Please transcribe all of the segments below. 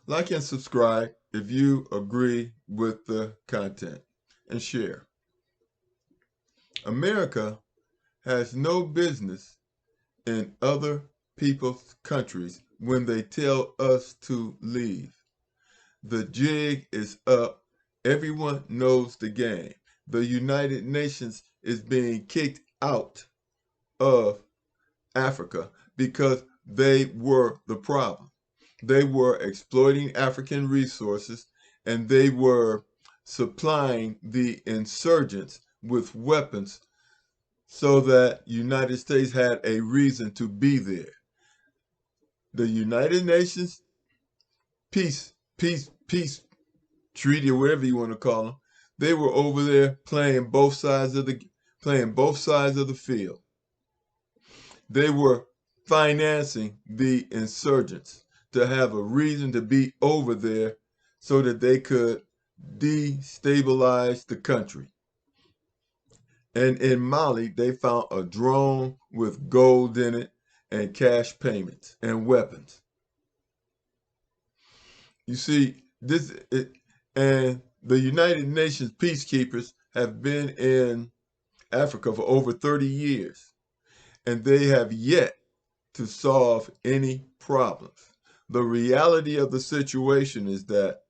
Like and subscribe if you agree with the content, and share. America has no business in other people's countries when they tell us to leave. The jig is up. Everyone knows the game. The United Nations is being kicked out of Africa because they were the problem. They were exploiting African resources, and they were supplying the insurgents with weapons so that United States had a reason to be there. The United Nations peace treaty, or whatever you want to call them, they were over there playing both sides of the field. They were financing the insurgents to have a reason to be over there so that they could destabilize the country. And in Mali, they found a drone with gold in it and cash payments and weapons. You see, and the United Nations peacekeepers have been in Africa for over 30 years, and they have yet to solve any problems. The reality of the situation is that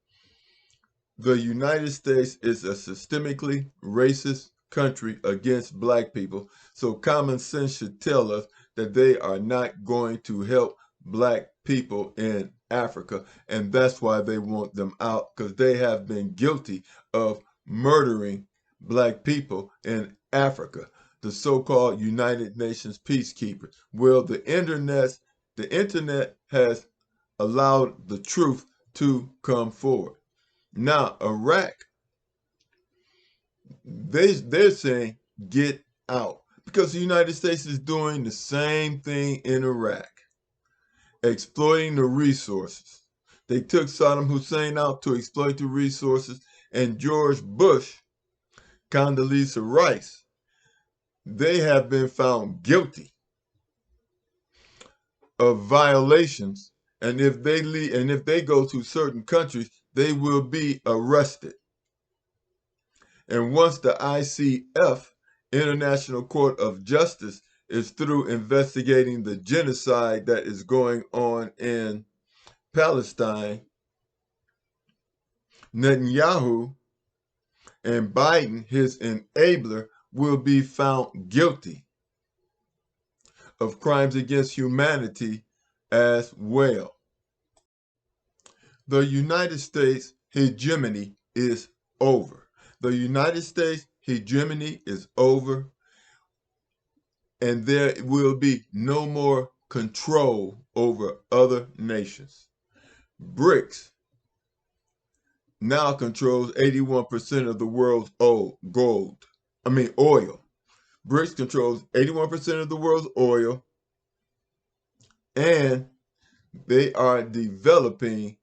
the United States is a systemically racist country against black people, so common sense should tell us that they are not going to help black people in Africa, and that's why they want them out, because they have been guilty of murdering black people in Africa, the so-called United Nations peacekeepers. Well, the internet has allowed the truth to come forward. Now, Iraq, they're saying get out because the United States is doing the same thing in Iraq, exploiting the resources. They took Saddam Hussein out to exploit the resources, and George Bush, Condoleezza Rice, they have been found guilty of violations, and if they go to certain countries, they will be arrested. And once the ICF, International Court of Justice, is through investigating the genocide that is going on in Palestine, Netanyahu and Biden, his enabler, will be found guilty of crimes against humanity as well. The United States hegemony is over. The United States hegemony is over, and there will be no more control over other nations. BRICS now controls 81% of the world's oil. BRICS controls 81% of the world's oil, and they are developing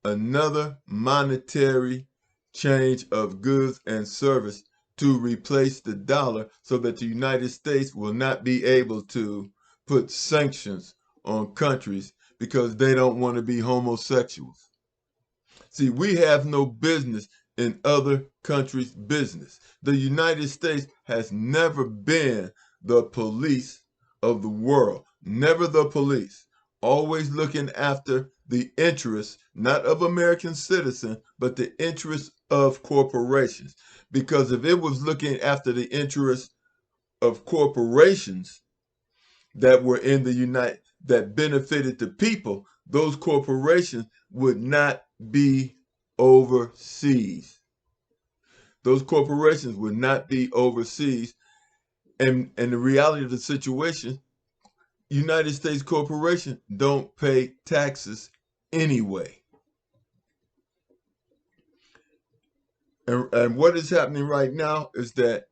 another monetary change of goods and service to replace the dollar so that the United States will not be able to put sanctions on countries because they don't want to be homosexuals. See, we have no business in other countries' business. The United States has never been the police of the world, never the police, always looking after the interests, not of American citizens, but the interests of corporations. Because if it was looking after the interests of corporations that were in that benefited the people, those corporations would not be overseas. Those corporations would not be overseas. And the reality of the situation, United States corporations don't pay taxes anyway. And what is happening right now is that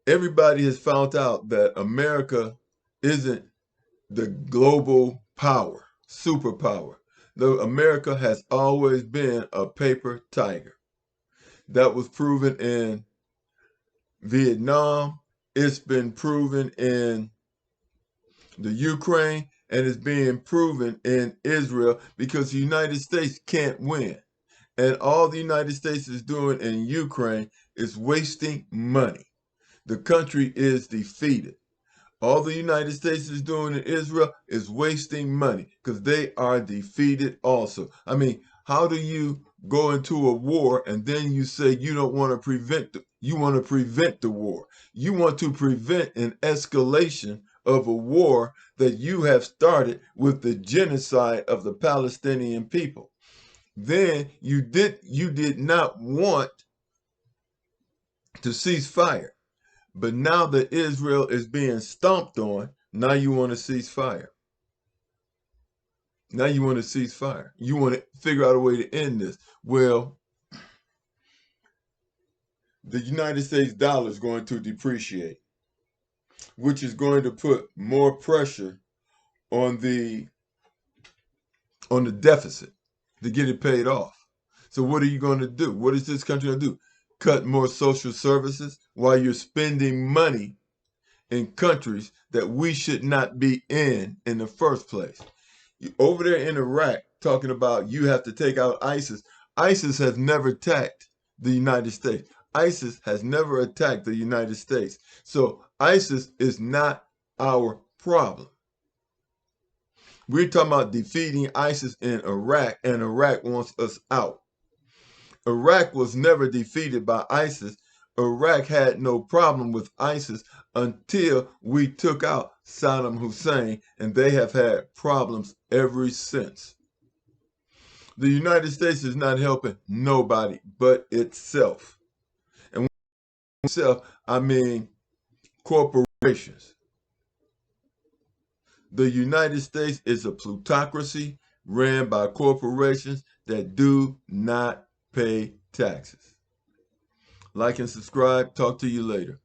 everybody has found out that America isn't the global power, superpower. Though America has always been a paper tiger. That was proven in Vietnam. It's been proven in the Ukraine, and it's being proven in Israel because the United States can't win. And all the United States is doing in Ukraine is wasting money. The country is defeated. All the United States is doing in Israel is wasting money because they are defeated also. I mean, how do you go into a war and then you say you don't want to you want to prevent the war? You want to prevent an escalation of a war that you have started with the genocide of the Palestinian people. Then you did not want to cease fire. But now that Israel is being stomped on, now you want to cease fire. Now you want to cease fire. You want to figure out a way to end this. Well, the United States dollar is going to depreciate, which is going to put more pressure on the deficit to get it paid off. So what are you going to do? What is this country going to do? Cut more social services while you're spending money in countries that we should not be in the first place. Over there in Iraq, talking about you have to take out ISIS. ISIS has never attacked the United States. ISIS has never attacked the United States. So ISIS is not our problem. We're talking about defeating ISIS in Iraq, and Iraq wants us out. Iraq was never defeated by ISIS. Iraq had no problem with ISIS until we took out Saddam Hussein, and they have had problems ever since. The United States is not helping nobody but itself. And when itself, I mean corporations. The United States is a plutocracy ran by corporations that do not pay taxes. Like and subscribe. Talk to you later.